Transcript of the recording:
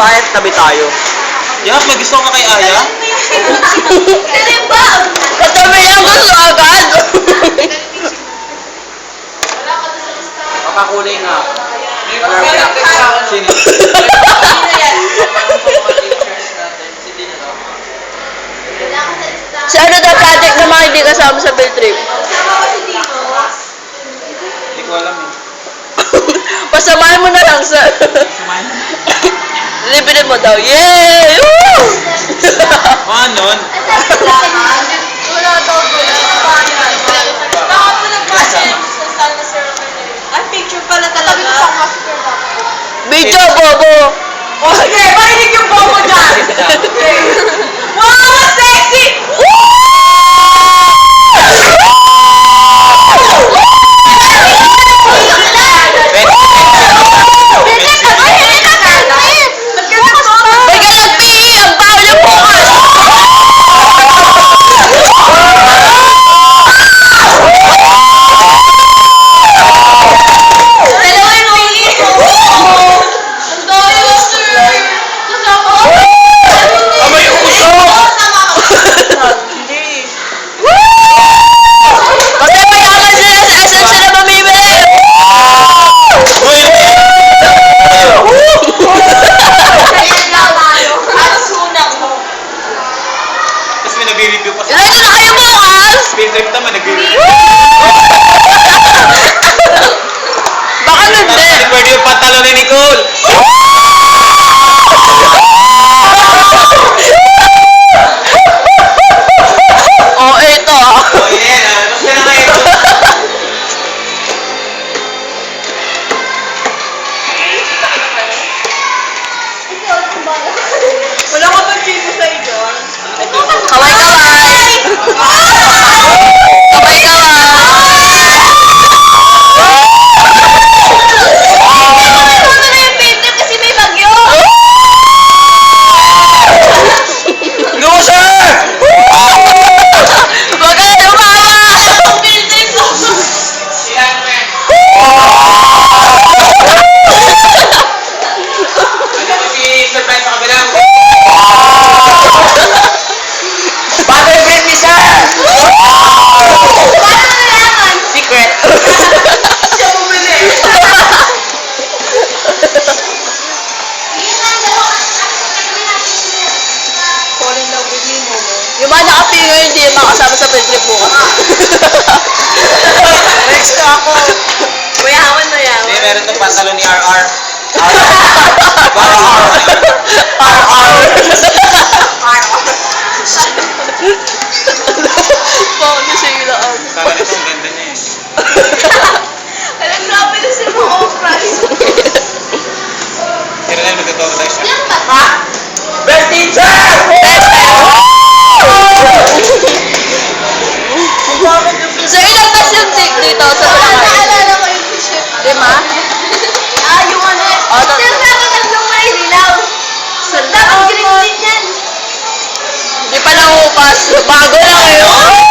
bahay at tabi tayo. Yak, may gusto ko kay Aya. Katabi lang gusto agad. Makakulay nga. Sino? Si ano daw project na mga hindi kasama sa field trip? Hindi ko alam eh. Pasamahin mo na lang sa... Lipitin mo daw. Yay! Woo! Panon? Wala daw po. Baka po nag-budget sa sana ceremony. Ay, picture pala talaga. Video, bobo! O sige, marinig yung bobo dyan! Wow, sexy! May galagpi! Ang bawal yung bukas! Dalawa yung umiiyak ko. Ang dami, sir. Kasama ko. Amay usok! Hindi. Kasi mayaman sila sa SM sila mamimili! At sunak mo. Tapos may nagre-review pa sa... Ilan na kayo bukas? Field trip naman, nagre-review. Baka hindi! Pwede yung pantalon ni Nicole. Oh, ito ah. Oh, yan ah. Tapos yan na kayo. Wala ka bang chino sa iyo? Kaway-kaway! Kaway-kaway! Kasi may bagyo! Loser! Huwag ka na tumawa! Ang building ko! Ano si surprise sa kabilang? Paano yung Britney siya? Paano nalaman? Secret. Siya bumili. Falling in love with me, Momo. Yung mga nakapinger hindi yung makasama sa field trip bukas. Next na ako. Mayaman na yan. Hindi, meron itong pantalon ni RR. Bakit na siya ilaan? Kaka nito, ang ganda niya eh. Alam, grabe na si Momo, price. Pero na, nagtotoo tayo siya. Ha? Best teacher! So ilang tas yung dito sa Bulacan? Naalala ko yung t-shirt. 5? Yung ano eh. Oh, Sir, sabi tatlong may dilaw. Dapat green din yan. Hindi pa naupas. Bago lang yun.